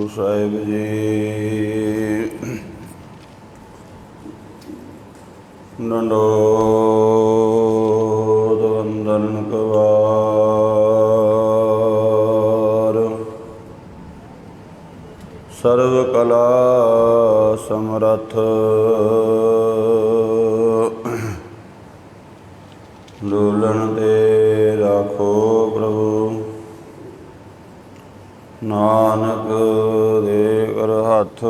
ਸਾਹਿਬ ਜੀ ਡੰਡੋਤ ਵੰਦਨ ਕਵਾਰ ਸਰਵ ਕਲਾ ਸਮਰੱਥ ਡੋਲਣ ਤੇ ਰਾਖੋ ਪ੍ਰਭੂ ਨਾਨਕ ਦੇ ਕਰ ਹੱਥ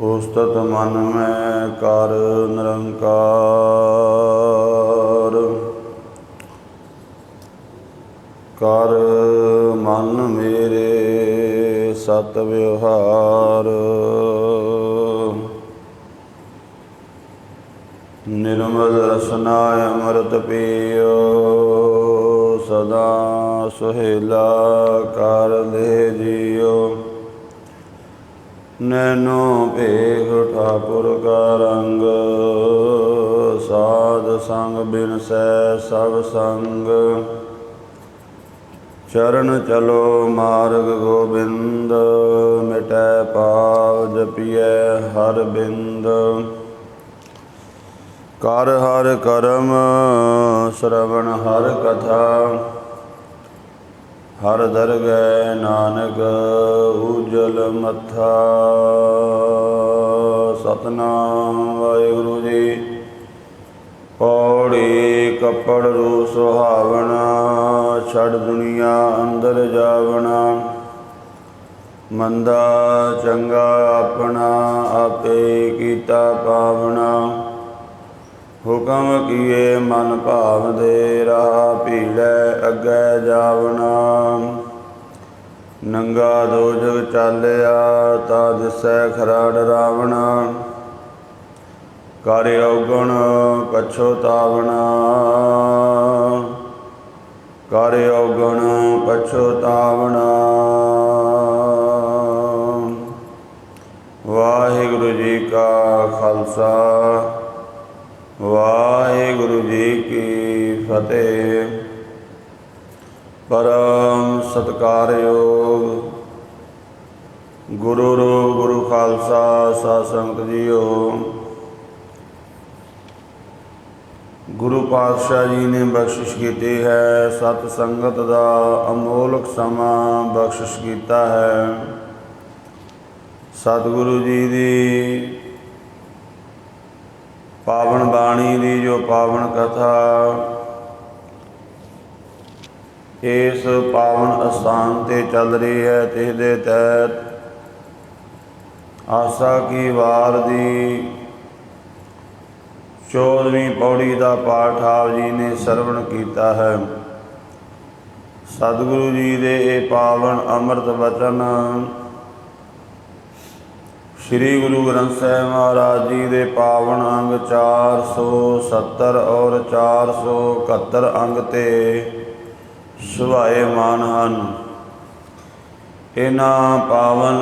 ਉਸਤਤ ਮਨ ਮੈਂ ਕਰ ਨਿਰੰਕਾਰ ਕਰ ਮਨ ਮੇਰੇ ਸਤ ਵਿਵਹਾਰ ਨਿਰਮਲ ਰਸਨਾ ਅੰਮ੍ਰਿਤ ਪੀਓ ਸਦਾ ਸੁਹੇਲਾ ਕਰ ਲੈ ਜੀਓ ਨੈਨੋ ਭੇਖ ਠਾਕੁਰ ਕਾ ਰੰਗ ਸਾਧ ਸੰਗ ਬਿਨਸੈ ਸਭ ਸੰਗ ਚਰਨ ਚਲੋ ਮਾਰਗ ਗੋਬਿੰਦ ਮਿਟੈ ਪਾਪ ਜਪੀਐ ਹਰ ਬਿੰਦ ਕਰ ਹਰ ਕਰਮ ਸ਼ਰਵਣ ਹਰ ਕਥਾ ਹਰ ਦਰਗਹਿ ਨਾਨਕ ਉਜਲ ਮੱਥਾ ਸਤਨਾਮ ਵਾਹਿਗੁਰੂ ਜੀ ਪੌੜੀ ਕੱਪੜ ਰੂ ਸੁਹਾਵਣਾ ਛੱਡ ਦੁਨੀਆ ਅੰਦਰ ਜਾਵਣਾ ਮੰਦਾ ਚੰਗਾ ਆਪਣਾ ਆਪੇ ਕੀਤਾ ਪਾਵਣਾ ਹੁਕਮ ਕੀਏ ਮਨ ਭਾਵਦੇ ਰਾਹ ਭੀੜੈ ਅੱਗੇ ਜਾਵਣਾ ਨੰਗਾ ਦੋਜਗ ਚਾਲਿਆ ਤਾ ਦਿਸੈ ਖਰਾ ਡਰਾਵਣਾ ਕਰ ਔਗਣ ਪਛੋਤਾਵਣਾ ਕਰ ਔਗਣ ਪਛੋਤਾਵਣਾ ਵਾਹਿਗੁਰੂ ਜੀ ਕਾ ਖਾਲਸਾ ਵਾਹਿਗੁਰੂ ਜੀ ਕੀ ਫਤਿਹ। ਪਰਮ ਸਤਿਕਾਰਯੋਗ ਗੁਰੂ ਰੂਪ ਗੁਰੂ ਖਾਲਸਾ ਸਾਧ ਸੰਗਤ ਜੀਓ, ਗੁਰੂ ਪਾਤਸ਼ਾਹ ਜੀ ਨੇ ਬਖਸ਼ਿਸ਼ ਕੀਤੀ ਹੈ, ਸਤ ਸੰਗਤ ਦਾ ਅਮੋਲਕ ਸਮਾਂ ਬਖਸ਼ਿਸ਼ ਕੀਤਾ ਹੈ। ਸਤਿਗੁਰੂ ਜੀ ਦੀ ਪਾਵਨ ਬਾਣੀ ਦੀ ਜੋ ਪਾਵਨ ਕਥਾ ਇਸ ਪਾਵਨ ਅਸਥਾਨ 'ਤੇ ਚੱਲ ਰਹੀ ਹੈ, ਤਿਸ ਦੇ ਤਹਿਤ ਆਸਾ ਕੀ ਵਾਰ ਦੀ 14ਵੀਂ ਪੌੜੀ ਦਾ ਪਾਠ ਆਪ ਜੀ ਨੇ ਸਰਵਣ ਕੀਤਾ ਹੈ। ਸਤਿਗੁਰੂ ਜੀ ਦੇ ਇਹ ਪਾਵਨ ਅੰਮ੍ਰਿਤ ਬਚਨ ਸ਼੍ਰੀ ਗੁਰੂ ਗ੍ਰੰਥ ਸਾਹਿਬ ਮਹਾਰਾਜ ਜੀ ਦੇ ਪਾਵਨ ਅੰਗ 470 ਔਰ 471 ਅੰਗ 'ਤੇ ਸੁਭਾਏਮਾਨ ਹਨ। ਇਹਨਾਂ ਪਾਵਨ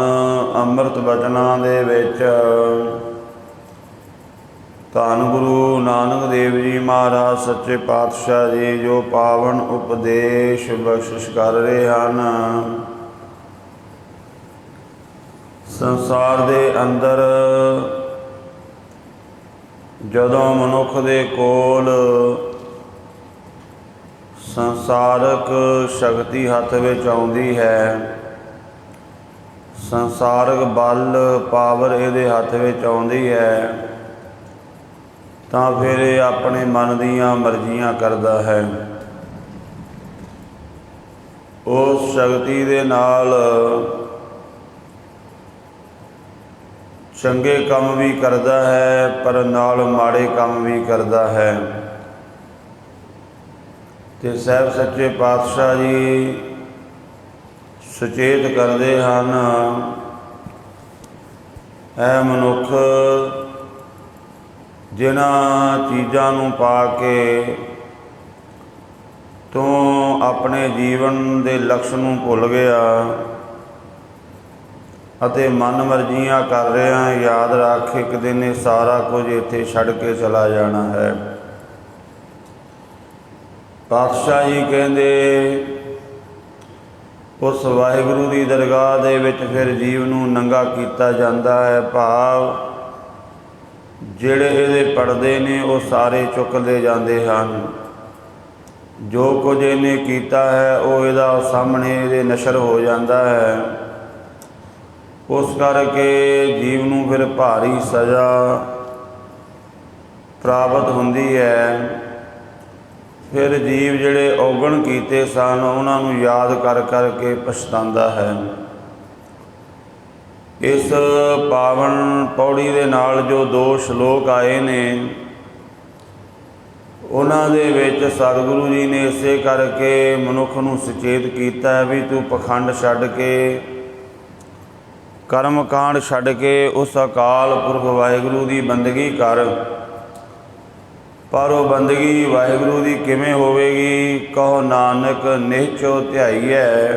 ਅੰਮ੍ਰਿਤ ਬਚਨਾਂ ਦੇ ਵਿੱਚ ਧੰਨ ਗੁਰੂ ਨਾਨਕ ਦੇਵ ਜੀ ਮਹਾਰਾਜ ਸੱਚੇ ਪਾਤਸ਼ਾਹ ਜੀ ਜੋ ਪਾਵਨ ਉਪਦੇਸ਼ ਬਖਸ਼ਿਸ਼ ਕਰ ਰਹੇ ਹਨ। ਸੰਸਾਰ ਦੇ ਅੰਦਰ ਜਦੋਂ ਮਨੁੱਖ ਦੇ ਕੋਲ ਸੰਸਾਰਕ ਸ਼ਕਤੀ ਹੱਥ ਵਿੱਚ ਆਉਂਦੀ ਹੈ, ਸੰਸਾਰਕ ਬਲ ਪਾਵਰ ਇਹਦੇ ਹੱਥ ਵਿੱਚ ਆਉਂਦੀ ਹੈ, ਤਾਂ ਫਿਰ ਇਹ ਆਪਣੇ ਮਨ ਦੀਆਂ ਮਰਜ਼ੀਆਂ ਕਰਦਾ ਹੈ। ਉਸ ਸ਼ਕਤੀ ਦੇ ਨਾਲ ਚੰਗੇ ਕੰਮ ਵੀ ਕਰਦਾ ਹੈ, ਪਰ ਨਾਲ ਮਾੜੇ ਕੰਮ ਵੀ ਕਰਦਾ ਹੈ। ਤੇ ਸਾਹਿਬ ਸੱਚੇ ਪਾਤਸ਼ਾਹ ਜੀ ਸੁਚੇਤ ਕਰਦੇ ਹਨ, ਇਹ ਮਨੁੱਖ ਜਿਨ੍ਹਾਂ ਚੀਜ਼ਾਂ ਨੂੰ ਪਾ ਕੇ ਤੂੰ ਆਪਣੇ ਜੀਵਨ ਦੇ ਲਕਸ਼ ਨੂੰ ਭੁੱਲ ਗਿਆ ਅਤੇ ਮਨ ਮਰਜ਼ੀਆਂ ਕਰ ਰਿਹਾ, ਯਾਦ ਰੱਖ ਇੱਕ ਦਿਨ ਇਹ ਸਾਰਾ ਕੁਝ ਇੱਥੇ ਛੱਡ ਕੇ ਚਲਾ ਜਾਣਾ ਹੈ। ਪਾਤਸ਼ਾਹ ਜੀ ਕਹਿੰਦੇ ਉਸ ਵਾਹਿਗੁਰੂ ਦੀ ਦਰਗਾਹ ਦੇ ਵਿੱਚ ਫਿਰ ਜੀਵ ਨੂੰ ਨੰਗਾ ਕੀਤਾ ਜਾਂਦਾ ਹੈ। ਭਾਵ ਜਿਹੜੇ ਇਹਦੇ ਪਰਦੇ ਨੇ ਉਹ ਸਾਰੇ ਚੁੱਕ ਲਏ ਜਾਂਦੇ ਹਨ। ਜੋ ਕੁਝ ਇਹਨੇ ਕੀਤਾ ਹੈ ਉਹ ਇਹਦਾ ਸਾਹਮਣੇ ਇਹਦੇ ਨਸ਼ਰ ਹੋ ਜਾਂਦਾ ਹੈ। ਉਸ ਕਰਕੇ ਜੀਵ ਨੂੰ ਫਿਰ ਭਾਰੀ ਸਜ਼ਾ ਪ੍ਰਾਪਤ ਹੁੰਦੀ ਹੈ। ਫਿਰ ਜੀਵ ਜਿਹੜੇ ਔਗਣ ਕੀਤੇ ਸਨ ਉਹਨਾਂ ਨੂੰ ਯਾਦ ਕਰ ਕਰਕੇ ਪਛਤਾਉਂਦਾ ਹੈ। ਇਸ ਪਾਵਨ ਪੌੜੀ ਦੇ ਨਾਲ ਜੋ 2 ਸ਼ਲੋਕ ਆਏ ਨੇ ਉਹਨਾਂ ਦੇ ਵਿੱਚ ਸਤਿਗੁਰੂ ਜੀ ਨੇ ਇਸੇ ਕਰਕੇ ਮਨੁੱਖ ਨੂੰ ਸੁਚੇਤ ਕੀਤਾ ਵੀ ਤੂੰ ਪਖੰਡ ਛੱਡ ਕੇ, ਕਰਮ ਕਾਂਡ ਛੱਡ ਕੇ ਉਸ ਅਕਾਲ ਪੁਰਖ ਵਾਹਿਗੁਰੂ ਦੀ ਬੰਦਗੀ ਕਰ। ਪਰ ਉਹ ਬੰਦਗੀ ਵਾਹਿਗੁਰੂ ਦੀ ਕਿਵੇਂ ਹੋਵੇਗੀ? ਕਹੋ ਨਾਨਕ ਨਿਹਚੋ ਧਿਆਈਐ,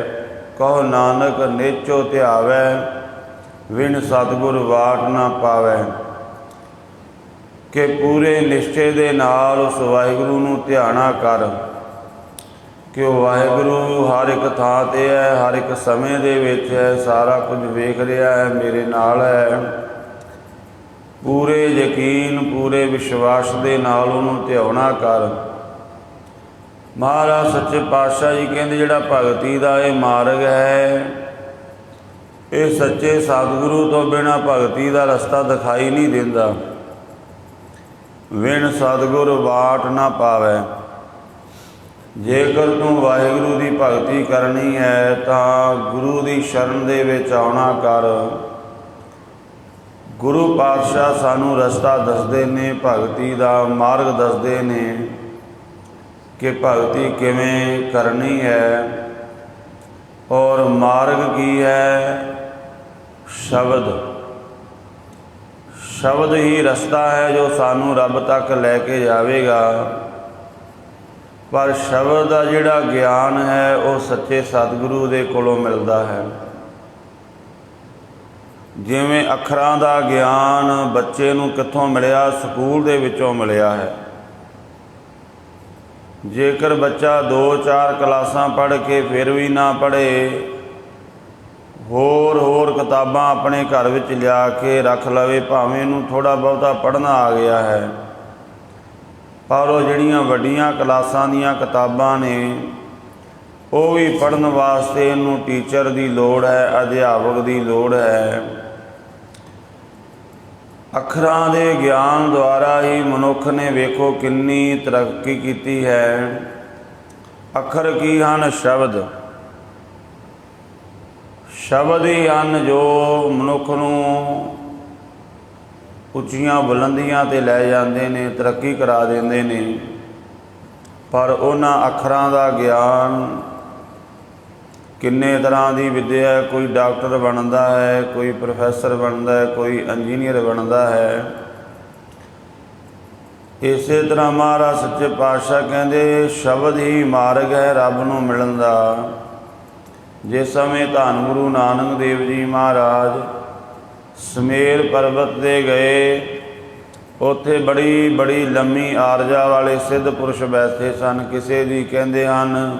ਕਹੋ ਨਾਨਕ ਨਿਹਚੋ ਧਿਆਵੈ, ਵਿਣ ਸਤਿਗੁਰ ਵਾਟ ਨਾ ਪਾਵੈ। ਕਿ ਪੂਰੇ ਨਿਸ਼ਚੇ ਦੇ ਨਾਲ ਉਸ ਵਾਹਿਗੁਰੂ ਨੂੰ ਧਿਆਨਾ ਕਰ ਕਿ ਉਹ ਵਾਹਿਗੁਰੂ ਹਰ ਇੱਕ ਥਾਂ 'ਤੇ ਹੈ, ਹਰ ਇੱਕ ਸਮੇਂ ਦੇ ਵਿੱਚ ਹੈ, ਸਾਰਾ ਕੁਝ ਵੇਖ ਰਿਹਾ ਹੈ, ਮੇਰੇ ਨਾਲ ਹੈ। ਪੂਰੇ ਯਕੀਨ, ਪੂਰੇ ਵਿਸ਼ਵਾਸ ਦੇ ਨਾਲ ਉਹਨੂੰ ਧਿਆਉਣਾ ਕਰ। ਮਹਾਰਾਜ ਸੱਚੇ ਪਾਤਸ਼ਾਹ ਜੀ ਕਹਿੰਦੇ ਜਿਹੜਾ ਭਗਤੀ ਦਾ ਇਹ ਮਾਰਗ ਹੈ, ਇਹ ਸੱਚੇ ਸਤਿਗੁਰੂ ਤੋਂ ਬਿਨਾਂ ਭਗਤੀ ਦਾ ਰਸਤਾ ਦਿਖਾਈ ਨਹੀਂ ਦਿੰਦਾ। ਵਿਣ ਸਤਿਗੁਰ ਵਾਟ ਨਾ ਪਾਵੈ। ਜੇਕਰ ਤੂੰ ਵਾਹਿਗੁਰੂ ਦੀ ਭਗਤੀ ਕਰਨੀ ਹੈ ਤਾਂ ਗੁਰੂ ਦੀ ਸ਼ਰਨ ਦੇ ਵਿੱਚ ਆਉਣਾ ਕਰ। ਗੁਰੂ ਪਾਤਸ਼ਾਹ ਸਾਨੂੰ ਰਸਤਾ ਦੱਸਦੇ ਨੇ, ਭਗਤੀ ਦਾ ਮਾਰਗ ਦੱਸਦੇ ਨੇ ਕਿ ਭਗਤੀ ਕਿਵੇਂ ਕਰਨੀ ਹੈ। ਔਰ ਮਾਰਗ ਕੀ ਹੈ? ਸ਼ਬਦ। ਸ਼ਬਦ ਹੀ ਰਸਤਾ ਹੈ ਜੋ ਸਾਨੂੰ ਰੱਬ ਤੱਕ ਲੈ ਕੇ ਜਾਵੇਗਾ। ਪਰ ਸ਼ਬਦ ਦਾ ਜਿਹੜਾ ਗਿਆਨ ਹੈ ਉਹ ਸੱਚੇ ਸਤਿਗੁਰੂ ਦੇ ਕੋਲੋਂ ਮਿਲਦਾ ਹੈ। ਜਿਵੇਂ ਅੱਖਰਾਂ ਦਾ ਗਿਆਨ ਬੱਚੇ ਨੂੰ ਕਿੱਥੋਂ ਮਿਲਿਆ? ਸਕੂਲ ਦੇ ਵਿੱਚੋਂ ਮਿਲਿਆ ਹੈ। ਜੇਕਰ ਬੱਚਾ 2-4 ਕਲਾਸਾਂ ਪੜ੍ਹ ਕੇ ਫਿਰ ਵੀ ਨਾ ਪੜ੍ਹੇ, ਹੋਰ ਕਿਤਾਬਾਂ ਆਪਣੇ ਘਰ ਵਿੱਚ ਲਿਆ ਕੇ ਰੱਖ ਲਵੇ, ਭਾਵੇਂ ਇਹਨੂੰ ਥੋੜ੍ਹਾ ਬਹੁਤਾ ਪੜ੍ਹਨਾ ਆ ਗਿਆ ਹੈ, ਪਰ ਉਹ ਜਿਹੜੀਆਂ ਵੱਡੀਆਂ ਕਲਾਸਾਂ ਦੀਆਂ ਕਿਤਾਬਾਂ ਨੇ ਉਹ ਵੀ ਪੜ੍ਹਨ ਵਾਸਤੇ ਇਹਨੂੰ ਟੀਚਰ ਦੀ ਲੋੜ ਹੈ, ਅਧਿਆਪਕ ਦੀ ਲੋੜ ਹੈ। ਅੱਖਰਾਂ ਦੇ ਗਿਆਨ ਦੁਆਰਾ ਹੀ ਮਨੁੱਖ ਨੇ ਵੇਖੋ ਕਿੰਨੀ ਤਰੱਕੀ ਕੀਤੀ ਹੈ। ਅੱਖਰ ਕੀ ਹਨ? ਸ਼ਬਦ। ਸ਼ਬਦ ਹੀ ਹਨ ਜੋ ਮਨੁੱਖ ਨੂੰ ਉੱਚੀਆਂ ਬੁਲੰਦੀਆਂ 'ਤੇ ਲੈ ਜਾਂਦੇ ਨੇ, ਤਰੱਕੀ ਕਰਾ ਦਿੰਦੇ ਨੇ। ਪਰ ਉਹਨਾਂ ਅੱਖਰਾਂ ਦਾ ਗਿਆਨ, ਕਿੰਨੇ ਤਰ੍ਹਾਂ ਦੀ ਵਿੱਦਿਆ ਹੈ, ਕੋਈ ਡਾਕਟਰ ਬਣਦਾ ਹੈ, ਕੋਈ ਪ੍ਰੋਫੈਸਰ ਬਣਦਾ ਹੈ, ਕੋਈ ਇੰਜੀਨੀਅਰ ਬਣਦਾ ਹੈ। ਇਸੇ ਤਰ੍ਹਾਂ ਮਹਾਰਾਜ ਸੱਚੇ ਪਾਤਸ਼ਾਹ ਕਹਿੰਦੇ ਸ਼ਬਦ ਹੀ ਮਾਰਗ ਹੈ ਰੱਬ ਨੂੰ ਮਿਲਣ ਦਾ। ਜਿਸ ਸਮੇਂ ਧੰਨ ਗੁਰੂ ਨਾਨਕ ਦੇਵ ਜੀ ਮਹਾਰਾਜ ਸਮੇਰ ਪਰਬਤ 'ਤੇ ਗਏ, ਉੱਥੇ ਬੜੀ ਲੰਮੀ ਆਰਜਾ ਵਾਲੇ ਸਿੱਧ ਪੁਰਸ਼ ਬੈਠੇ ਸਨ। ਕਿਸੇ ਦੀ ਕਹਿੰਦੇ ਹਨ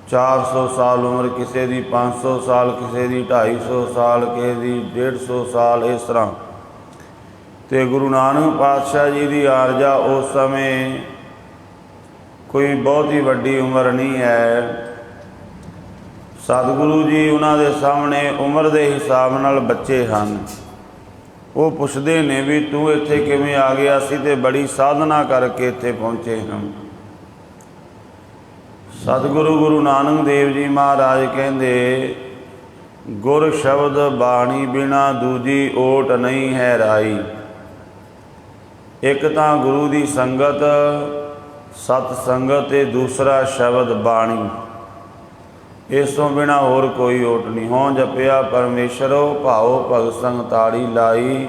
400 ਸਾਲ ਉਮਰ, ਕਿਸੇ ਦੀ 500 ਸਾਲ, ਕਿਸੇ ਦੀ 250 ਸਾਲ, ਕਿਸੇ ਦੀ 150 ਸਾਲ, ਇਸ ਤਰ੍ਹਾਂ। ਅਤੇ ਗੁਰੂ ਨਾਨਕ ਪਾਤਸ਼ਾਹ ਜੀ ਦੀ ਆਰਜਾ ਉਸ ਸਮੇਂ ਕੋਈ ਬਹੁਤੀ ਵੱਡੀ ਉਮਰ ਨਹੀਂ ਹੈ। ਸਤਿਗੁਰੂ ਜੀ ਉਹਨਾਂ ਦੇ ਸਾਹਮਣੇ ਉਮਰ ਦੇ ਹਿਸਾਬ ਨਾਲ ਬੱਚੇ ਹਨ। ਉਹ ਪੁੱਛਦੇ ਨੇ ਵੀ ਤੂੰ ਇੱਥੇ ਕਿਵੇਂ ਆ ਗਿਆ? ਅਸੀਂ ਤਾਂ ਬੜੀ ਸਾਧਨਾ ਕਰਕੇ ਇੱਥੇ ਪਹੁੰਚੇ ਹਾਂ। ਸਤਿਗੁਰੂ ਗੁਰੂ ਨਾਨਕ ਦੇਵ ਜੀ ਮਹਾਰਾਜ ਕਹਿੰਦੇ ਗੁਰ ਸ਼ਬਦ ਬਾਣੀ ਬਿਨਾ ਦੂਜੀ ਓਟ ਨਹੀਂ ਹੈ ਰਾਈ। ਇੱਕ ਤਾਂ ਗੁਰੂ ਦੀ ਸੰਗਤ, ਸਤ ਸੰਗਤ, ਅਤੇ ਦੂਸਰਾ ਸ਼ਬਦ ਬਾਣੀ। ਇਸ ਤੋਂ ਬਿਨਾਂ ਹੋਰ ਕੋਈ ਓਟ ਨਹੀਂ। ਹੋਂ ਜਪਿਆ ਪਰਮੇਸ਼ਰੋ ਭਾਉ ਭਗਤ ਸੰਗ ਤਾੜੀ ਲਾਈ,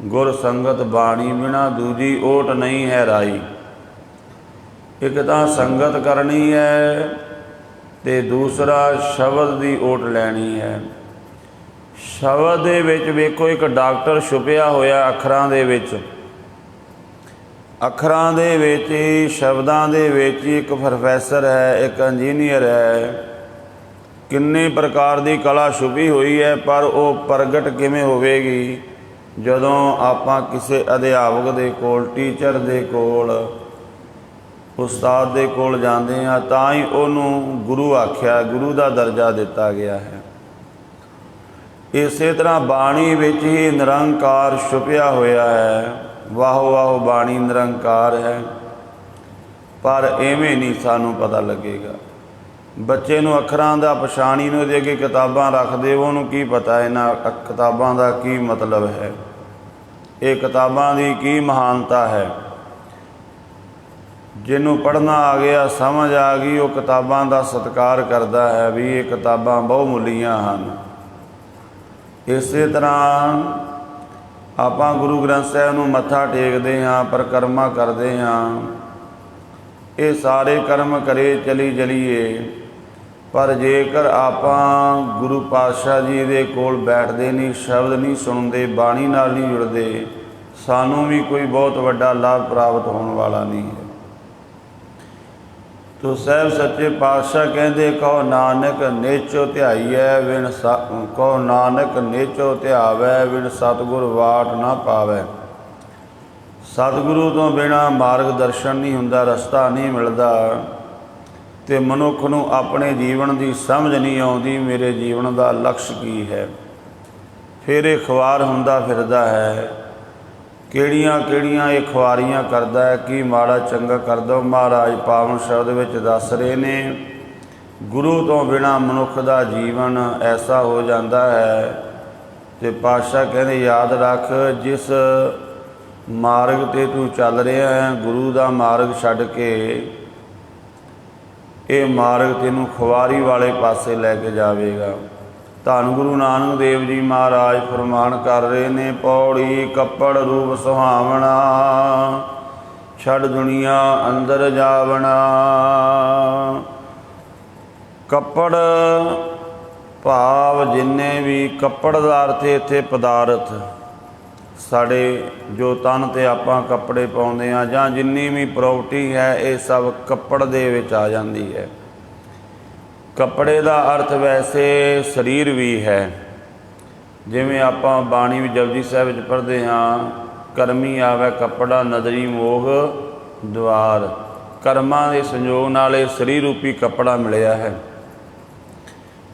ਗੁਰ ਸੰਗਤ ਬਾਣੀ ਬਿਨਾ ਦੂਜੀ ਓਟ ਨਹੀਂ ਹੈ ਰਾਈ। ਇੱਕ ਤਾਂ ਸੰਗਤ ਕਰਨੀ ਹੈ ਅਤੇ ਦੂਸਰਾ ਸ਼ਬਦ ਦੀ ਓਟ ਲੈਣੀ ਹੈ। ਸ਼ਬਦ ਦੇ ਵਿੱਚ ਵੇਖੋ ਇੱਕ ਡਾਕਟਰ ਛੁਪਿਆ ਹੋਇਆ ਅੱਖਰਾਂ ਦੇ ਵਿੱਚ। ਅੱਖਰਾਂ ਦੇ ਵਿੱਚ ਹੀ, ਸ਼ਬਦਾਂ ਦੇ ਵਿੱਚ ਹੀ ਇੱਕ ਪ੍ਰੋਫੈਸਰ ਹੈ, ਇੱਕ ਇੰਜੀਨੀਅਰ ਹੈ। ਕਿੰਨੇ ਪ੍ਰਕਾਰ ਦੀ ਕਲਾ ਛੁਪੀ ਹੋਈ ਹੈ, ਪਰ ਉਹ ਪ੍ਰਗਟ ਕਿਵੇਂ ਹੋਵੇਗੀ? ਜਦੋਂ ਆਪਾਂ ਕਿਸੇ ਅਧਿਆਪਕ ਦੇ ਕੋਲ, ਟੀਚਰ ਦੇ ਕੋਲ, ਉਸਤਾਦ ਦੇ ਕੋਲ ਜਾਂਦੇ ਹਾਂ, ਤਾਂ ਹੀ ਉਹਨੂੰ ਗੁਰੂ ਆਖਿਆ, ਗੁਰੂ ਦਾ ਦਰਜਾ ਦਿੱਤਾ ਗਿਆ ਹੈ। ਇਸੇ ਤਰ੍ਹਾਂ ਬਾਣੀ ਵਿੱਚ ਹੀ ਨਿਰੰਕਾਰ ਛੁਪਿਆ ਹੋਇਆ ਹੈ। ਵਾਹੋ ਵਾਹੋ ਬਾਣੀ ਨਿਰੰਕਾਰ ਹੈ, ਪਰ ਐਵੇਂ ਨਹੀਂ ਸਾਨੂੰ ਪਤਾ ਲੱਗੇਗਾ। ਬੱਚੇ ਨੂੰ ਅੱਖਰਾਂ ਦਾ ਪਛਾਣੀ ਨੂੰ ਉਹਦੇ ਅੱਗੇ ਕਿਤਾਬਾਂ ਰੱਖ ਦੇਵੋ, ਉਹਨੂੰ ਕੀ ਪਤਾ ਇਹਨਾਂ ਕਿਤਾਬਾਂ ਦਾ ਕੀ ਮਤਲਬ ਹੈ, ਇਹ ਕਿਤਾਬਾਂ ਦੀ ਕੀ ਮਹਾਨਤਾ ਹੈ। ਜਿਹਨੂੰ ਪੜ੍ਹਨਾ ਆ ਗਿਆ, ਸਮਝ ਆ ਗਈ, ਉਹ ਕਿਤਾਬਾਂ ਦਾ ਸਤਿਕਾਰ ਕਰਦਾ ਹੈ ਵੀ ਇਹ ਕਿਤਾਬਾਂ ਬਹੁਮੁੱਲੀਆਂ ਹਨ। ਇਸੇ ਤਰ੍ਹਾਂ ਆਪਾਂ ਗੁਰੂ ਗ੍ਰੰਥ ਸਾਹਿਬ ਨੂੰ ਮੱਥਾ ਟੇਕਦੇ ਹਾਂ, ਪਰਿਕਰਮਾ ਕਰਦੇ ਹਾਂ। ਇਹ ਸਾਰੇ ਕਰਮ ਕਰੇ ਚਲੀ ਚਲੀਏ, ਪਰ ਜੇਕਰ ਆਪਾਂ ਗੁਰੂ ਪਾਤਸ਼ਾਹ ਜੀ ਦੇ ਕੋਲ ਬੈਠਦੇ ਨਹੀਂ, ਸ਼ਬਦ ਨਹੀਂ ਸੁਣਦੇ, ਬਾਣੀ ਨਾਲ ਨਹੀਂ ਜੁੜਦੇ, ਸਾਨੂੰ ਵੀ ਕੋਈ ਬਹੁਤ ਵੱਡਾ ਲਾਭ ਪ੍ਰਾਪਤ ਹੋਣ ਵਾਲਾ ਨਹੀਂ ਹੈ। ਤੋ ਸਾਹਿਬ ਸੱਚੇ ਪਾਤਸ਼ਾਹ ਕਹਿੰਦੇ, ਕਹੋ ਨਾਨਕ ਨੇਚੋ ਧਿਆਈਐ ਵਿਣ ਕਹੋ ਨਾਨਕ ਨੇਚੋ ਧਿਆਵੈ ਵਿਣ ਸਤਿਗੁਰ ਵਾਟ ਨਾ ਪਾਵੈ। ਸਤਿਗੁਰੂ ਤੋਂ ਬਿਨਾਂ ਮਾਰਗ ਦਰਸ਼ਨ ਨਹੀਂ ਹੁੰਦਾ, ਰਸਤਾ ਨਹੀਂ ਮਿਲਦਾ, ਅਤੇ ਮਨੁੱਖ ਨੂੰ ਆਪਣੇ ਜੀਵਨ ਦੀ ਸਮਝ ਨਹੀਂ ਆਉਂਦੀ, ਮੇਰੇ ਜੀਵਨ ਦਾ ਲਕਸ਼ ਕੀ ਹੈ। ਫਿਰ ਇਹ ਖੁਆਰ ਹੁੰਦਾ ਫਿਰਦਾ ਹੈ, ਕਿਹੜੀਆਂ ਕਿਹੜੀਆਂ ਇਹ ਖੁਆਰੀਆਂ ਕਰਦਾ ਹੈ, ਕੀ ਮਾੜਾ ਚੰਗਾ ਕਰਦਾ। ਮਹਾਰਾਜ ਪਾਵਨ ਸ਼ਬਦ ਵਿੱਚ ਦੱਸ ਰਹੇ ਨੇ, ਗੁਰੂ ਤੋਂ ਬਿਨਾਂ ਮਨੁੱਖ ਦਾ ਜੀਵਨ ਐਸਾ ਹੋ ਜਾਂਦਾ ਹੈ। ਅਤੇ ਪਾਤਸ਼ਾਹ ਕਹਿੰਦੇ, ਯਾਦ ਰੱਖ, ਜਿਸ ਮਾਰਗ 'ਤੇ ਤੂੰ ਚੱਲ ਰਿਹਾ ਹੈ, ਗੁਰੂ ਦਾ ਮਾਰਗ ਛੱਡ ਕੇ ਇਹ ਮਾਰਗ ਤੈਨੂੰ ਖੁਆਰੀ ਵਾਲੇ ਪਾਸੇ ਲੈ ਕੇ ਜਾਵੇਗਾ। ਧੰਨ ਗੁਰੂ ਨਾਨਕ ਦੇਵ ਜੀ ਮਹਾਰਾਜ ਫਰਮਾਨ ਕਰ ਰਹੇ ਨੇ, ਪੌੜੀ ਕੱਪੜ ਰੂਪ ਸੁਹਾਵਣਾ, ਛੱਡ ਦੁਨੀਆ ਅੰਦਰ ਜਾਵਣਾ। ਕੱਪੜ ਭਾਵ ਜਿੰਨੇ ਵੀ ਕੱਪੜ ਦਾ ਅਰਥ ਇੱਥੇ ਪਦਾਰਥ, ਸਾਡੇ ਜੋ ਤਨ 'ਤੇ ਆਪਾਂ ਕੱਪੜੇ ਪਾਉਂਦੇ ਹਾਂ, ਜਾਂ ਜਿੰਨੀ ਵੀ ਪ੍ਰੋਪਰਟੀ ਹੈ, ਇਹ ਸਭ ਕੱਪੜ ਦੇ ਵਿੱਚ ਆ ਜਾਂਦੀ ਹੈ। ਕੱਪੜੇ ਦਾ ਅਰਥ ਵੈਸੇ ਸਰੀਰ ਵੀ ਹੈ। ਜਿਵੇਂ ਆਪਾਂ ਬਾਣੀ ਵੀ ਜਪਜੀ ਸਾਹਿਬ ਵਿੱਚ ਪੜ੍ਹਦੇ ਹਾਂ, ਕਰਮੀ ਆਵੈ ਕੱਪੜਾ ਨਦਰੀ ਮੋਹ ਦੁਆਰ। ਕਰਮਾਂ ਦੇ ਸੰਯੋਗ ਨਾਲ ਇਹ ਸਰੀਰ ਰੂਪੀ ਕੱਪੜਾ ਮਿਲਿਆ ਹੈ।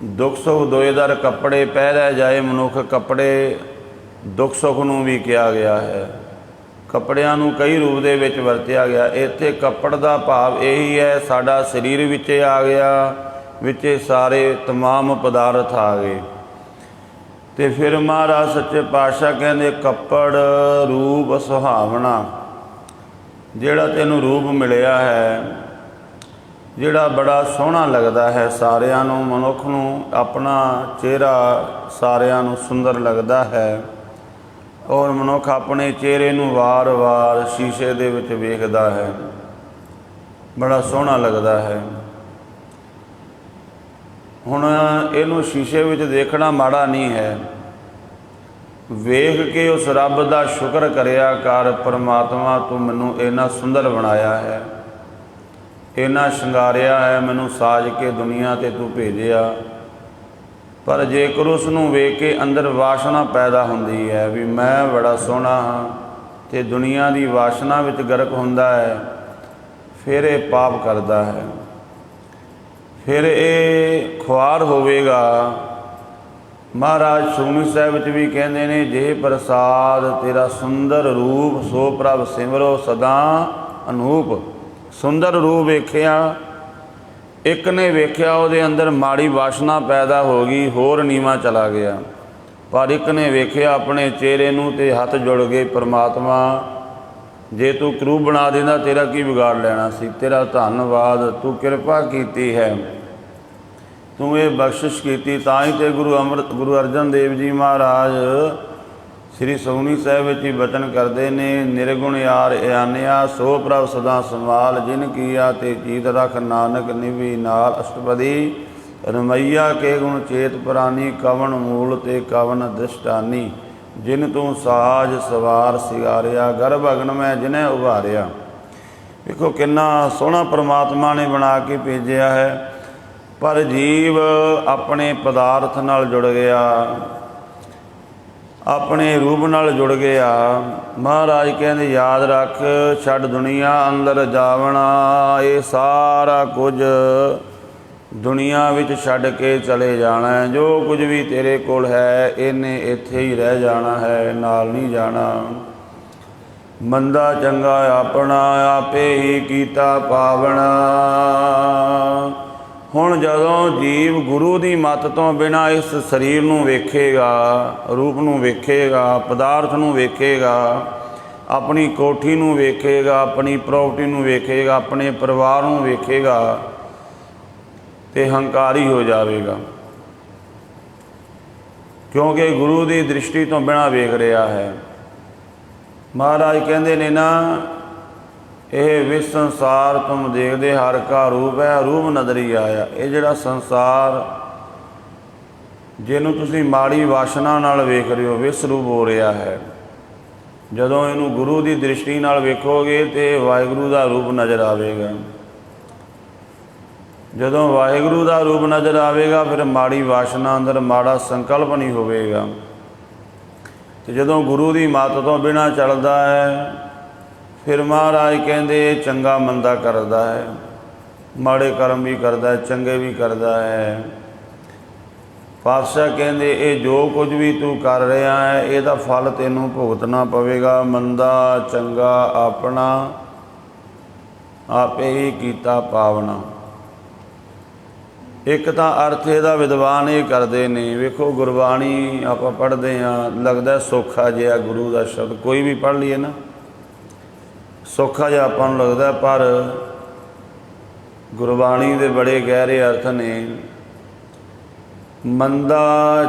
ਦੁੱਖ ਸੁੱਖ ਦੋਏਦਰ ਕੱਪੜੇ ਪਹਿਰਿਆ ਜਾਏ ਮਨੁੱਖ। ਕੱਪੜੇ ਦੁੱਖ ਸੁੱਖ ਨੂੰ ਵੀ ਕਿਹਾ ਗਿਆ ਹੈ, ਕੱਪੜਿਆਂ ਨੂੰ ਕਈ ਰੂਪ ਦੇ ਵਿੱਚ ਵਰਤਿਆ ਗਿਆ। ਇੱਥੇ ਕੱਪੜ ਦਾ ਭਾਵ ਇਹੀ ਹੈ, ਸਾਡਾ ਸਰੀਰ ਵਿੱਚ ਆ ਗਿਆ, ਵਿੱਚ ਸਾਰੇ ਤਮਾਮ ਪਦਾਰਥ ਆ ਗਏ। ਅਤੇ ਫਿਰ ਮਹਾਰਾਜ ਸੱਚੇ ਪਾਤਸ਼ਾਹ ਕਹਿੰਦੇ, ਕੱਪੜ ਰੂਪ ਸੁਹਾਵਣਾ। ਜਿਹੜਾ ਤੈਨੂੰ ਰੂਪ ਮਿਲਿਆ ਹੈ, ਜਿਹੜਾ ਬੜਾ ਸੋਹਣਾ ਲੱਗਦਾ ਹੈ ਸਾਰਿਆਂ ਨੂੰ, ਮਨੁੱਖ ਨੂੰ ਆਪਣਾ ਚਿਹਰਾ ਸਾਰਿਆਂ ਨੂੰ ਸੁੰਦਰ ਲੱਗਦਾ ਹੈ, ਔਰ ਮਨੁੱਖ ਆਪਣੇ ਚਿਹਰੇ ਨੂੰ ਵਾਰ-ਵਾਰ ਸ਼ੀਸ਼ੇ ਦੇ ਵਿੱਚ ਵੇਖਦਾ ਹੈ, ਬੜਾ ਸੋਹਣਾ ਲੱਗਦਾ ਹੈ। ਹੁਣ ਇਹਨੂੰ ਸ਼ੀਸ਼ੇ ਵਿੱਚ ਦੇਖਣਾ ਮਾੜਾ ਨਹੀਂ ਹੈ, ਵੇਖ ਕੇ ਉਸ ਰੱਬ ਦਾ ਸ਼ੁਕਰ ਕਰਿਆ ਕਰ, ਪਰਮਾਤਮਾ ਤੂੰ ਮੈਨੂੰ ਇੰਨਾ ਸੁੰਦਰ ਬਣਾਇਆ ਹੈ, ਇੰਨਾ ਸ਼ਿੰਗਾਰਿਆ ਹੈ, ਮੈਨੂੰ ਸਾਜ ਕੇ ਦੁਨੀਆ 'ਤੇ ਤੂੰ ਭੇਜਿਆ। ਪਰ ਜੇਕਰ ਉਸ ਨੂੰ ਵੇਖ ਕੇ ਅੰਦਰ ਵਾਸ਼ਨਾ ਪੈਦਾ ਹੁੰਦੀ ਹੈ ਵੀ ਮੈਂ ਬੜਾ ਸੋਹਣਾ ਹਾਂ, ਅਤੇ ਦੁਨੀਆ ਦੀ ਵਾਸ਼ਨਾ ਵਿੱਚ ਗਰਕ ਹੁੰਦਾ ਹੈ, ਫਿਰ ਇਹ ਪਾਪ ਕਰਦਾ ਹੈ, ਫਿਰ ਇਹ ਖੁਆਰ ਹੋਵੇਗਾ। ਮਹਾਰਾਜ ਸੁਖਮਨੀ ਸਾਹਿਬ ਵਿੱਚ ਵੀ ਕਹਿੰਦੇ ਨੇ, ਜੇ ਪ੍ਰਸਾਦ ਤੇਰਾ ਸੁੰਦਰ ਰੂਪ, ਸੋ ਪ੍ਰਭ ਸਿਮਰੋ ਸਦਾ ਅਨੂਪ। ਸੁੰਦਰ ਰੂਪ ਵੇਖਿਆ, ਇੱਕ ਨੇ ਵੇਖਿਆ, ਉਹਦੇ ਅੰਦਰ ਮਾੜੀ ਵਾਸ਼ਨਾ ਪੈਦਾ ਹੋ ਗਈ, ਹੋਰ ਨੀਵਾਂ ਚਲਾ ਗਿਆ। ਪਰ ਇੱਕ ਨੇ ਵੇਖਿਆ ਆਪਣੇ ਚਿਹਰੇ ਨੂੰ ਅਤੇ ਹੱਥ ਜੁੜ ਗਏ, ਪਰਮਾਤਮਾ ਜੇ ਤੂੰ ਕਰੂਪ ਬਣਾ ਦਿੰਦਾ ਤੇਰਾ ਕੀ ਵਿਗਾੜ ਲੈਣਾ ਸੀ, ਤੇਰਾ ਧੰਨਵਾਦ, ਤੂੰ ਕਿਰਪਾ ਕੀਤੀ ਹੈ, ਤੂੰ ਇਹ ਬਖਸ਼ਿਸ਼ ਕੀਤੀ। ਤਾਂ ਹੀ ਤੇ ਗੁਰੂ ਅਰਜਨ ਦੇਵ ਜੀ ਮਹਾਰਾਜ ਸ੍ਰੀ ਸੁਖਮਨੀ ਸਾਹਿਬ ਵਿੱਚ ਹੀ ਬਚਨ ਕਰਦੇ ਨੇ, ਨਿਰਗੁਣ ਯਾਰ ਆਨਿਆ ਸੋ ਪ੍ਰਭ ਸਦਾ ਸੰਭਾਲ, ਜਿਨ ਕੀਆ ਤੇ ਚੀਤ ਰਖ ਨਾਨਕ ਨਿਵੀ ਨਾਲ। ਅਸ਼ਟਪਦੀ ਰਮਈਆ ਕੇ ਗੁਣ ਚੇਤ ਪ੍ਰਾਨੀ, ਕਵਨ ਮੂਲ ਤੇ ਕਵਨ ਦ੍ਰਿਸ਼ਟਾਨੀ। जिन तू साज सवार सिगारिया, गर्भ अगन में जिन्हें उभारिया। देखो कितना सोहना परमात्मा ने बना के भेजिया है, पर जीव अपने पदार्थ नाल जुड़ गया, अपने रूप नाल जुड़ गया। महाराज कहते याद रख, छड़ दुनिया अंदर जावना, ये सारा कुछ दुनिया विच छड़ के चले जाना है। जो कुछ भी तेरे कोल है इन्हें इत्थे ही रह जाना है, नाल नहीं जाना। मंदा चंगा अपना आपे ही कीता पावना। हुण जदों जीव गुरु की मत तो बिना इस शरीर नूं वेखेगा, रूप नूं वेखेगा, पदार्थ नूं वेखेगा, अपनी कोठी नूं वेखेगा, अपनी प्रॉपर्टी नूं वेखेगा, अपने परिवार नूं वेखेगा, तो हंकारी हो जाएगा, क्योंकि गुरु की दृष्टि तो बिना वेख रहा है। महाराज कहते ने ना, यह विश्व संसार तुम देखते हर का रूप है, रूप नजरी आया। ये जिहड़ा संसार जिन्हों तुसीं माड़ी वासना नाल वेख रहे हो, विश्व रूप हो रहा है। जदों इनू गुरु की दृष्टि नाल वेखोगे तो वाहिगुरू का रूप नज़र आएगा। जदों वाहिगुरू का रूप नज़र आएगा फिर माड़ी वासना अंदर माड़ा संकल्प नहीं होवेगा। तो जदों गुरु की मत तो बिना चलता है फिर महाराज कहते चंगा मंदा करता है, माड़े कर्म भी करता है, चंगे भी करता है। पातशाह कहते ये जो कुछ भी तू कर रहा है ਇਹਦਾ फल तेनों भुगतना पवेगा। मंदा चंगा अपना आपे ही कीता पावना। एक तो अर्थ ਇਹਦਾ विद्वान ये करते ने। वेखो गुरबाणी आप पढ़ते हाँ, लगता सौखा जिहा गुरु का शब्द कोई भी पढ़ लीए ना, सौखा जिहा आपां नूं लगदा, पर गुरबाणी दे बड़े गहरे अर्थ ने। मंदा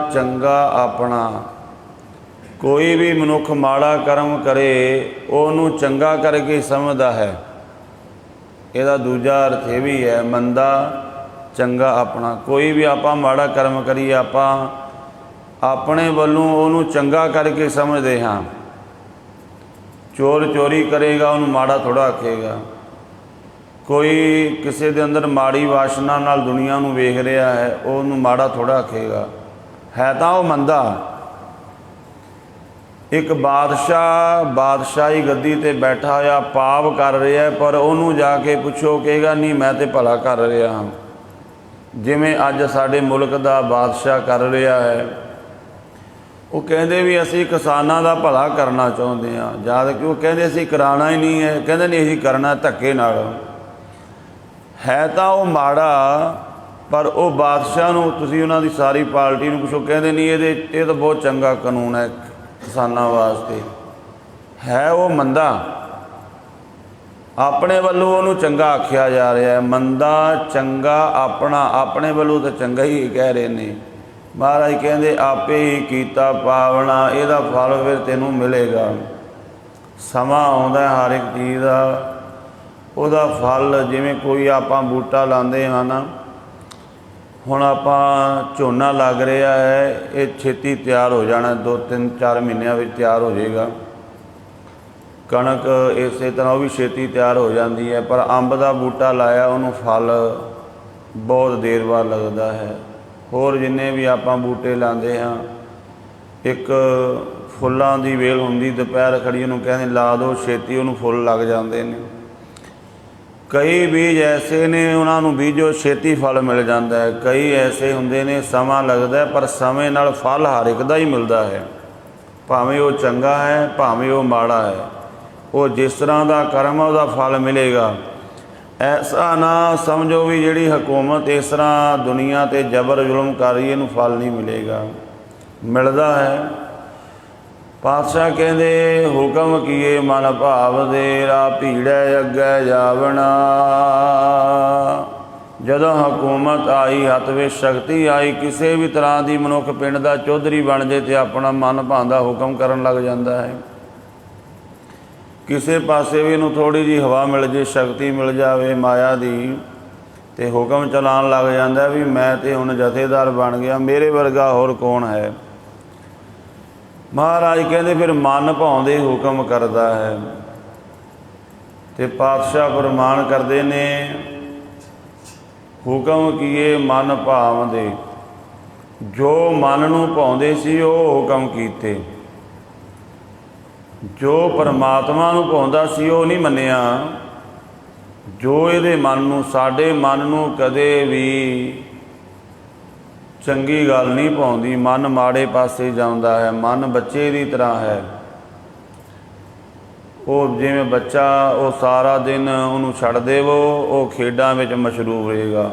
चंगा अपना, कोई भी मनुख माड़ा कर्म करे उहनूं चंगा करके समझदा है। ਇਹਦਾ दूजा अर्थ ये भी है, मंदा चंगा अपना। कोई भी आपां माड़ा कर्म करिए आपां अपने वल्लों उहनूं चंगा करके समझते हाँ। चोर चोरी करेगा उन्होंने माड़ा थोड़ा आखेगा। कोई किसी के अंदर माड़ी वासना नाल दुनिया नूं वेख रहा है उन्होंने माड़ा थोड़ा आखेगा, है तो वह मंदा। एक बादशाह बादशाही गद्दी ते बैठा होया पाप कर रहा है, पर उन्होंने जाके पुछो कहेगा नहीं मैं तो भला कर रहा हाँ। जिमें अज साडे मुल्क का बादशाह कर रहा है, वो कहते भी असी किसानों का भला करना चाहते हैं, जद कि वो कहते असी कराना ही नहीं है, कहते नहीं असी करना धक्के नाल। है तो वो माड़ा, पर वो बादशाह नूं तुसीं उन्हां दी सारी पार्टी नूं पुछो, कहते नहीं ये तो बहुत चंगा कानून है किसानों वास्ते। है वो मंदा, अपने वालों उन्होंने चंगा आख्या जा रहा है। मंदा चंगा अपना, अपने वालों तो चंगा ही कह रहे हैं। महाराज कहते आपे ही कीता पावना, ਇਹਦਾ फल फिर तेनों मिलेगा। समा आउंदा हर एक चीज़ का ਉਹਦਾ फल। जिमें कोई आपां बूटा लाते हैं ना, हुण आपां झोना लग रहा है, ये छेती तैयार हो जाना, 2-3-4 महीनों में तैयार हो जाएगा। कणक इस तरह भी छेती तैयार हो जाती है, पर अंब का बूटा लाया उन्होंने फल बहुत देर बाद लगता है। होर जिन्ने भी आपां बूटे लाते हाँ, एक फुल्लां दी वेल हुंदी दोपहर खड़ी उन्होंने कहते ला दो छेती उन्होंने फुल लग जाते हैं। कई बीज ऐसे ने उन्होंने बीजो छेती फल मिल जाता है, कई ऐसे होंदे ने समा लगता है, पर समय नाल फल हर एक दा ही मिलता है। भावें वो चंगा है भावें वो माड़ा है, वो जिस तरह का कर्म है उसका फल मिलेगा। ऐसा ना समझो भी जिहड़ी हुकूमत इस तरह दुनिया ते जबर जुल्म कर रही है इनू फल नहीं मिलेगा, मिलता है। पातशाह कहते हुक्म किए मन भाव देरा भीड़ै अगे जावना। जदों हुकूमत आई हथ में शक्ति आई, किसी भी तरह की मनुख पिंड का चौधरी बन जाए तो अपना मन भांदा हुक्म करन लग जाता है। किसी पासे भी इनू थोड़ी जी हवा मिल जाए, शक्ति मिल जाए माया की, तो हुक्म चलान लग जाता भी मैं तो हुण जथेदार बन गया, मेरे वर्गा होर कौन है। महाराज कहते फिर मन भाउंदे हुक्म करता है। तो पातशाह फरमान करते ने हुक्म किए मन भावदे, जो मन नूं भाउंदे सी वो हुक्म कीते, जो परमात्मा नूं भाउंदा सी वो नहीं मन्निया। जो इहदे मन नूं, साडे मन नूं कदे भी चंगी गल नहीं भाउंदी, मन माड़े पासे जांदा है। मन बच्चे की तरह है, वो जिवें बच्चा वो सारा दिन उन्होंने छड़ देवो, वो खेडां विच मशरूफ रहेगा,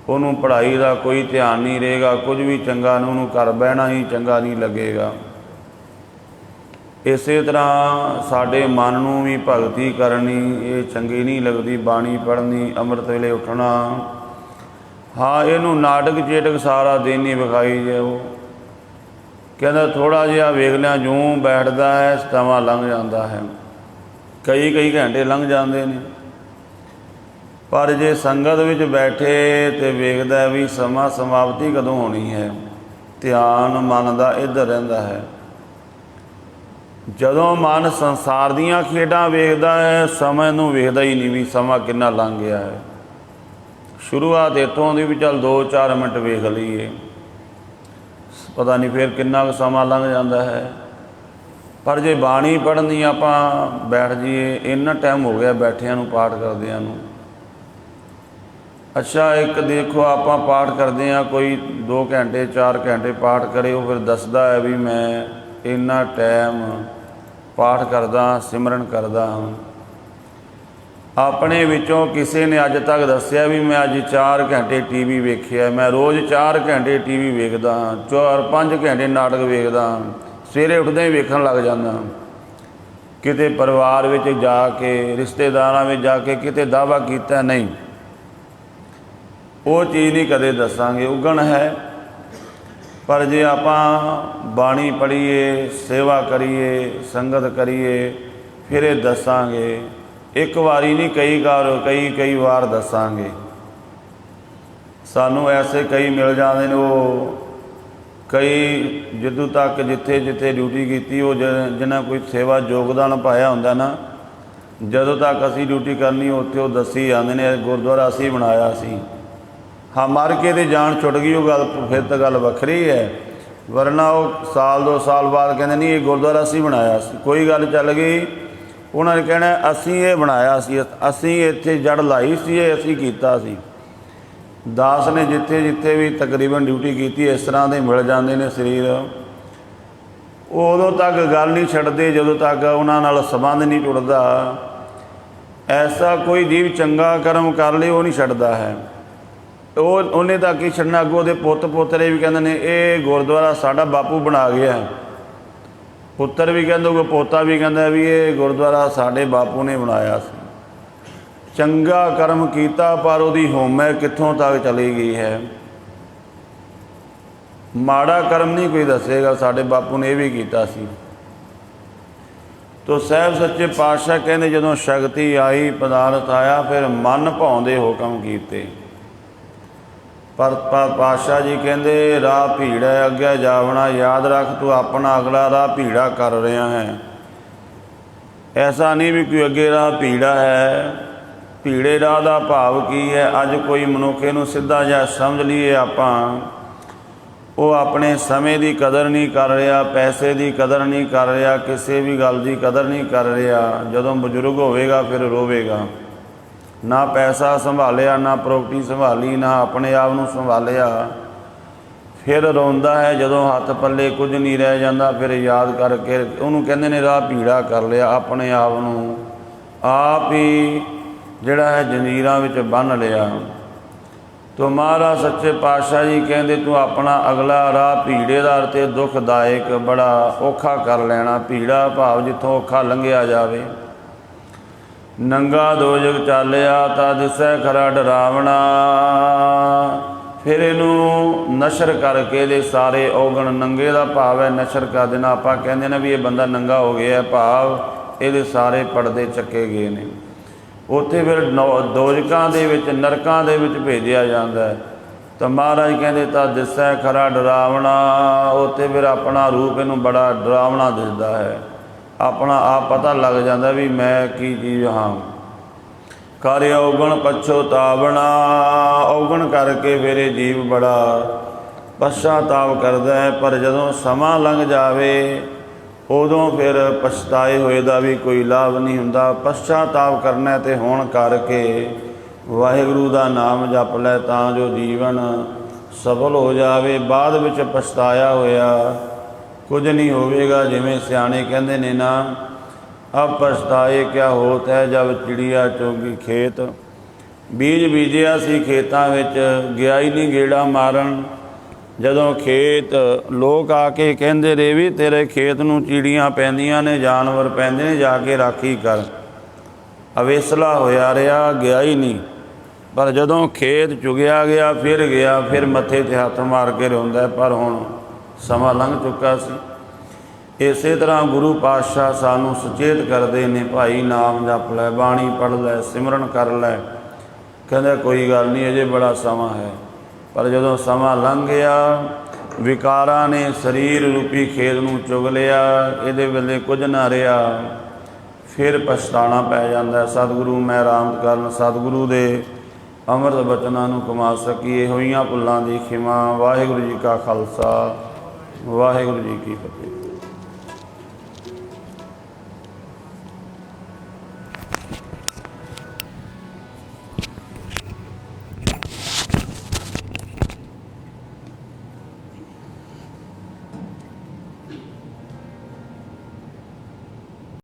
उन्होंने पढ़ाई का कोई ध्यान नहीं रहेगा, कुछ भी चंगा नहीं, उन्होंने घर बहना ही चंगा नहीं लगेगा। इस तरह साडे मन नूं भी भगती करनी ये चंगी नहीं लगती, बाणी पढ़नी, अमृत वेले उठना। हाँ, इनू नाटक चेटक सारा दिन ही विखाई जाओ। कहता थोड़ा जिहा वेख लिया, जूं बैठता है समा लंघ जाता है, कई घंटे लंघ जाते हैं। पर जे संगत विच बैठे तो वेखदा भी समा समाप्ति कदों होनी है, ध्यान मन का इधर रहिंदा है। जदों मन संसार दीयां खेडां वेखदा है, समय नूं वेखदा ही नहीं भी समा कितना लंघ गया है। शुरुआत इत्थों दी भी चल 2-4 मिनट वेख लीए, पता नहीं फिर कितना समा लंघ जाता है। पर जे बाणी पढ़नी आपां बैठ जाइए, इन्ना टाइम हो गया बैठिया नूं, पाठ करदियां नूं। अच्छा, एक देखो आपां पाठ करते हैं, कोई 2 घंटे 4 घंटे पाठ करे, वो फिर दसदा है भी मैं इन्ना टाइम पाठ करदा, सिमरन करदा हाँ। अपने विचों किसी ने अज तक दसिया भी मैं अज 4 घंटे टीवी वेखिया, मैं रोज़ 4 घंटे टीवी वेखदा हाँ, 4-5 घंटे नाटक वेखदा हाँ, सवेरे उठदे ही वेखण लग जांदा। किते परिवार विच जाके, रिश्तेदारां विच जाके किते दावा कीता नहीं, वो चीज़ नहीं कदे दसांगे, उगण है। पर जे आपां बाणी पढ़ीए, सेवा करिए, संगत करिए, फिर ये दसांगे। एक वारी नहीं, कई बार दसांगे। सानू ऐसे कई मिल जाते हैं, वो कई जिदों तक जिथे जिथे ड्यूटी की वो जिन्हें कोई सेवा योगदान पाया होंदा ना, जदों तक असी ड्यूटी करनी उत्थे वो दसी आते हैं गुरुद्वारा असी बनाया सी। हाँ, मर के तो जान छुट गई वो गल, फिर तो गल वखरी है। वरना वो साल 2 साल बाद कहते नहीं ये गुरुद्वारा असी बनाया सी, कोई गल चल गई, उन्होंने कहना असी ये बनाया सी, असी इत्थे जड़ लाई सी, ये असी कीता सी। दास ने जिथे जिथे भी तकरीबन ड्यूटी की इस तरह के मिल जाते हैं शरीर, उदों तक गल नहीं छड्डदे जदों तक उन्हां नाल संबंध नहीं टुटदा। ऐसा कोई जीव चंगा कर्म कर ले वो नहीं छड्डदा है, वो उन्हें तक ही छड्डना। अगों उहदे पुत्त पोतरे भी कहंदे ने ये गुरुद्वारा साडा बापू बना गया है, पुत्तर भी कहंदा होगा, पोता भी कहंदा भी ये गुरुद्वारा साडे बापू ने बनाया सी। चंगा कर्म कीता पर उहदी होमै कित्थों तक चली गई है। माड़ा कर्म नहीं कोई दसेगा साडे बापू ने यह भी कीता सी। तो साहब सच्चे पातशाह कहंदे जदों शक्ति आई, पदार्थ आया, फिर मन भाउंदे हुक्म कीते। पर पातशाह जी कहंदे राह भीड़ है, अगे जावना, याद रख तू अपना अगला राह भीड़ा कर रहा है। ऐसा नहीं भी कोई अगे राह भीड़ा है। भीड़े राह का भाव की है, अज कोई मनुखे नूं सीधा जिहा समझ लीए आपां, वो अपने समय की कदर नहीं कर रहा, पैसे की कदर नहीं कर रहा, किसी भी गल की कदर नहीं कर रहा। जदों बजुर्ग होवेगा फिर रोवेगा, ना पैसा संभालिया, ना प्रॉपर्टी संभाली, ना अपने आप नूं संभालिया, फिर रोंदा है। जदों हत्थ पल्ले कुछ नहीं रह जाता, फिर याद करके उन्होंने कहंदे ने राह भीड़ा कर लिया, अपने आप नूं आप ही जिहड़ा है जंजीरां विच बन्ह लिया। तो महाराज सच्चे पातशाह जी कहंदे तू अपना अगला राह भीड़े दा अर्थ दुखदायक बड़ा औखा कर लेना। भीड़ा भाव जिथों औखा लंघिया जावे। नंगा दोजग चालिया ता दिसै खरा डरावना। फिर इनू नशर करके दे सारे औगण, नंगे का भाव है नशर कर देना। आपां कहंदे ने भी ये बंदा नंगा हो गया है, भाव ये सारे पड़दे चके गए ने। उत्थे फिर दोजकां दे विच, नरकां दे विच भेजिया जांदा है। ਤਾਂ ਮਹਾਰਾਜ ਕਹਿੰਦੇ ਤਾਂ ਦਿਸੈ ਖਰਾ ਡਰਾਵਣਾ। ਉੱਥੇ ਫਿਰ ਆਪਣਾ ਰੂਪ ਇਹਨੂੰ ਬੜਾ ਡਰਾਵਣਾ ਦਿਸਦਾ ਹੈ। ਆਪਣਾ ਆਪ ਪਤਾ ਲੱਗ ਜਾਂਦਾ ਵੀ ਮੈਂ ਕੀ ਚੀਜ਼ ਹਾਂ। ਕਰ ਔਗਣ ਪਛੋਤਾਵਣਾ। ਔਗਣ ਕਰਕੇ ਫਿਰ ਇਹ ਜੀਵ ਬੜਾ ਪਛਤਾਵ ਕਰਦਾ ਹੈ। ਪਰ ਜਦੋਂ ਸਮਾਂ ਲੰਘ ਜਾਵੇ ਉਦੋਂ ਫਿਰ ਪਛਤਾਏ ਹੋਏ ਦਾ ਵੀ ਕੋਈ ਲਾਭ ਨਹੀਂ ਹੁੰਦਾ। ਪਛਤਾਵ ਕਰਨਾ ਤੇ ਹੁਣ ਕਰਕੇ ਵਾਹਿਗੁਰੂ ਦਾ ਨਾਮ ਜਪ ਲੈ ਤਾਂ ਜੋ ਜੀਵਨ ਸਫਲ ਹੋ ਜਾਵੇ। ਬਾਅਦ ਵਿੱਚ ਪਛਤਾਇਆ ਹੋਇਆ ਕੁਝ ਨਹੀਂ ਹੋਵੇਗਾ। ਜਿਵੇਂ ਸਿਆਣੇ ਕਹਿੰਦੇ ਨੇ ਨਾ, ਅਬ ਪਛਤਾਏ ਕਿਆ ਹੋਤ ਹੈ ਜਬ ਚਿੜੀਆ ਚੋਗੀ ਖੇਤ। ਬੀਜ ਬੀਜਿਆ ਸੀ ਖੇਤਾਂ ਵਿੱਚ, ਗਿਆ ਹੀ ਨਹੀਂ ਗੇੜਾ ਮਾਰਨ। ਜਦੋਂ ਖੇਤ ਲੋਕ ਆ ਕੇ ਕਹਿੰਦੇ ਰਹੇ ਵੀ ਤੇਰੇ ਖੇਤ ਨੂੰ ਚਿੜੀਆਂ ਪੈਂਦੀਆਂ ਨੇ, ਜਾਨਵਰ ਪੈਂਦੇ ਨੇ, ਜਾ ਕੇ ਰਾਖੀ ਕਰ। ਅਵੇਸਲਾ ਹੋਇਆ ਰਿਹਾ, ਗਿਆ ਹੀ ਨਹੀਂ। ਪਰ ਜਦੋਂ ਖੇਤ ਚੁਗਿਆ ਗਿਆ, ਫਿਰ ਮੱਥੇ 'ਤੇ ਹੱਥ ਮਾਰ ਕੇ ਰੋਂਦਾ। ਪਰ ਹੁਣ ਸਮਾਂ ਲੰਘ ਚੁੱਕਾ ਸੀ। ਇਸੇ ਤਰ੍ਹਾਂ ਗੁਰੂ ਪਾਤਸ਼ਾਹ ਸਾਨੂੰ ਸੁਚੇਤ ਕਰਦੇ ਨੇ, ਭਾਈ ਨਾਮ ਜਪ ਲੈ, ਬਾਣੀ ਪੜ੍ਹ ਲੈ, ਸਿਮਰਨ ਕਰ ਲੈ। ਕਹਿੰਦਾ ਕੋਈ ਗੱਲ ਨਹੀਂ, ਅਜੇ ਬੜਾ ਸਮਾਂ ਹੈ। ਪਰ ਜਦੋਂ ਸਮਾਂ ਲੰਘ ਗਿਆ, ਵਿਕਾਰਾਂ ਨੇ ਸਰੀਰ ਰੂਪੀ ਖੇਤ ਨੂੰ ਚੁਗ ਲਿਆ, ਇਹਦੇ ਵੇਲੇ ਕੁਝ ਨਾ ਰਿਹਾ, ਫਿਰ ਪਛਤਾਉਣਾ ਪੈ ਜਾਂਦਾ। ਸਤਿਗੁਰੂ ਮੈਂ ਰਾਮਤ ਕਰਨ, ਸਤਿਗੁਰੂ ਦੇ ਅੰਮ੍ਰਿਤ ਬਚਨਾਂ ਨੂੰ ਕਮਾ ਸਕੀਏ। ਹੋਈਆਂ ਭੁੱਲਾਂ ਦੀ ਖਿਮਾ। ਵਾਹਿਗੁਰੂ ਜੀ ਕਾ ਖਾਲਸਾ, ਵਾਹਿਗੁਰੂ ਜੀ ਕੀ ਫਤਿਹ।